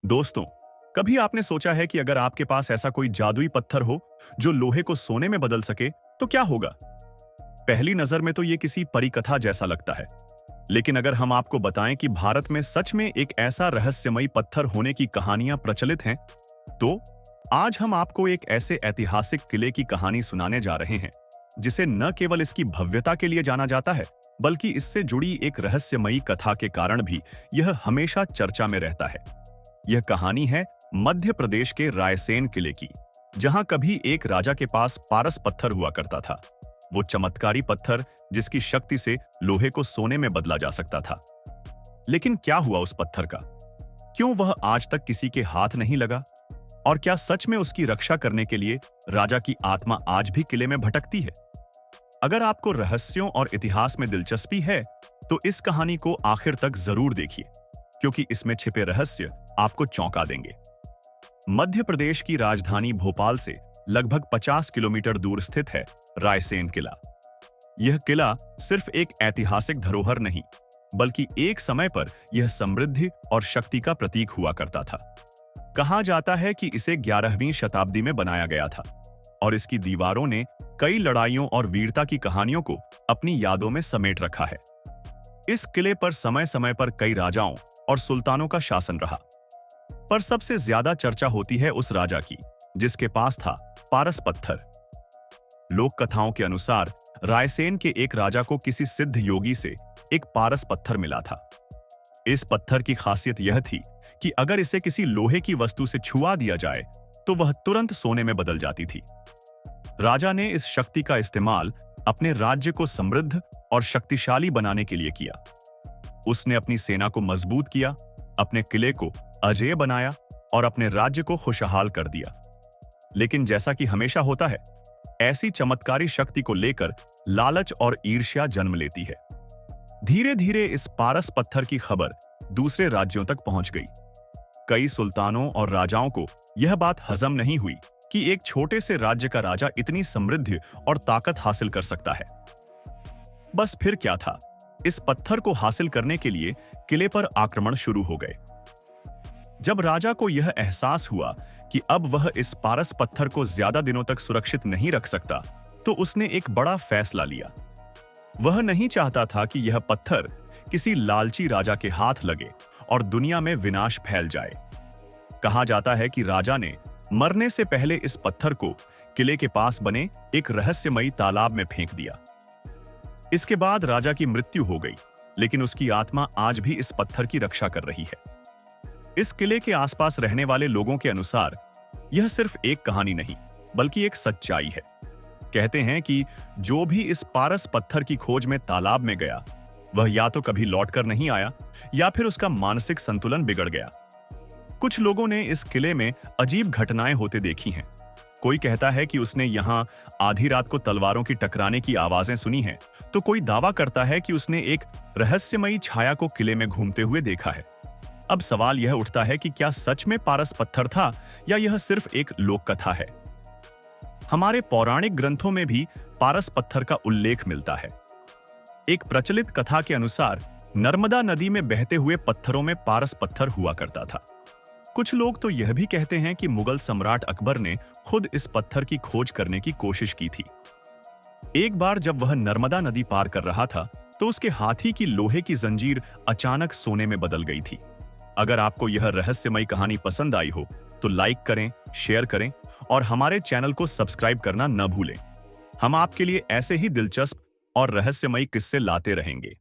दोस्तों, कभी आपने सोचा है कि अगर आपके पास ऐसा कोई जादुई पत्थर हो जो लोहे को सोने में बदल सके तो क्या होगा? पहली नजर में तो ये किसी परी कथा जैसा लगता है। लेकिन अगर हम आपको बताएं कि भारत में सच में एक ऐसा रहस्यमयी पत्थर होने की कहानियां प्रचलित हैं, तो आज हम आपको एक ऐसे ऐतिहासिक किले की कहानी सुनाने जा रहे हैं जिसे न केवल इसकी भव्यता के लिए जाना जाता है, बल्कि इससे जुड़ी एक रहस्यमयी कथा के कारण भी यह हमेशा चर्चा में रहता है। यह कहानी है मध्य प्रदेश के रायसेन किले की, जहां कभी एक राजा के पास पारस पत्थर हुआ करता था। वो चमत्कारी पत्थर जिसकी शक्ति से लोहे को सोने में बदला जा सकता था। लेकिन क्या हुआ उस पत्थर का? क्यों वह आज तक किसी के हाथ नहीं लगा? और क्या सच में उसकी रक्षा करने के लिए राजा की आत्मा आज भी किले में भटकती है? अगर आपको रहस्यों और इतिहास में दिलचस्पी है, तो इस कहानी को आखिर तक जरूर देखिए, क्योंकि इसमें छिपे रहस्य आपको चौंका देंगे। मध्य प्रदेश की राजधानी भोपाल से लगभग 50 किलोमीटर दूर स्थित है रायसेन किला। यह किला सिर्फ एक ऐतिहासिक धरोहर नहीं, बल्कि एक समय पर यह समृद्धि और शक्ति का प्रतीक हुआ करता था। कहा जाता है कि इसे 11वीं शताब्दी में बनाया गया था और इसकी दीवारों ने कई लड़ाइयों और वीरता की कहानियों को अपनी यादों में समेट रखा है। इस किले पर समय समय पर कई राजाओं और सुल्तानों का शासन रहा, पर सबसे ज्यादा चर्चा होती है उस राजा की जिसके पास था पारस पत्थर। लोक कथाओं के अनुसार रायसेन के एक राजा को किसी सिद्ध योगी से एक पारस पत्थर मिला था। इस पत्थर की खासियत यह थी कि अगर इसे किसी लोहे की वस्तु से छुआ दिया जाए तो वह तुरंत सोने में बदल जाती थी। राजा ने इस शक्ति का इस्तेमाल अपने राज्य को समृद्ध और शक्तिशाली बनाने के लिए किया। उसने अपनी सेना को मजबूत किया, अपने किले को अजेय बनाया और अपने राज्य को खुशहाल कर दिया। लेकिन जैसा कि हमेशा होता है, ऐसी चमत्कारी शक्ति को लेकर लालच और ईर्ष्या जन्म लेती है। धीरे धीरे इस पारस पत्थर की खबर दूसरे राज्यों तक पहुंच गई। कई सुल्तानों और राजाओं को यह बात हजम नहीं हुई कि एक छोटे से राज्य का राजा इतनी समृद्धि और ताकत हासिल कर सकता है। बस फिर क्या था, इस पत्थर को हासिल करने के लिए किले पर आक्रमण शुरू हो गए। जब राजा को यह एहसास हुआ कि अब वह इस पारस पत्थर को ज्यादा दिनों तक सुरक्षित नहीं रख सकता, तो उसने एक बड़ा फैसला लिया। वह नहीं चाहता था कि यह पत्थर किसी लालची राजा के हाथ लगे और दुनिया में विनाश फैल जाए। कहा जाता है कि राजा ने मरने से पहले इस पत्थर को किले के पास बने एक रहस्यमयी तालाब में फेंक दिया। इसके बाद राजा की मृत्यु हो गई, लेकिन उसकी आत्मा आज भी इस पत्थर की रक्षा कर रही है। इस किले के आसपास रहने वाले लोगों के अनुसार यह सिर्फ एक कहानी नहीं, बल्कि एक सच्चाई है। कहते हैं कि जो भी इस पारस पत्थर की खोज में तालाब में गया, वह या तो कभी लौटकर नहीं आया या फिर उसका मानसिक संतुलन बिगड़ गया। कुछ लोगों ने इस किले में अजीब घटनाएं होते देखी हैं। कोई कहता है कि उसने यहां आधी रात को तलवारों की टकराने की आवाजें सुनी हैं, तो कोई दावा करता है कि उसने एक रहस्यमयी छाया को किले में घूमते हुए देखा है। अब सवाल यह उठता है कि क्या सच में पारस पत्थर था या यह सिर्फ एक लोक कथा है? हमारे पौराणिक ग्रंथों में भी पारस पत्थर का उल्लेख मिलता है। एक प्रचलित कथा के अनुसार नर्मदा नदी में बहते हुए पत्थरों में पारस पत्थर हुआ करता था। कुछ लोग तो यह भी कहते हैं कि मुगल सम्राट अकबर ने खुद इस पत्थर की खोज करने की कोशिश की थी। एक बार जब वह नर्मदा नदी पार कर रहा था, तो उसके हाथी की लोहे की जंजीर अचानक सोने में बदल गई थी। अगर आपको यह रहस्यमयी कहानी पसंद आई हो, तो लाइक करें, शेयर करें और हमारे चैनल को सब्सक्राइब करना न भूलें। हम आपके लिए ऐसे ही दिलचस्प और रहस्यमयी किस्से लाते रहेंगे।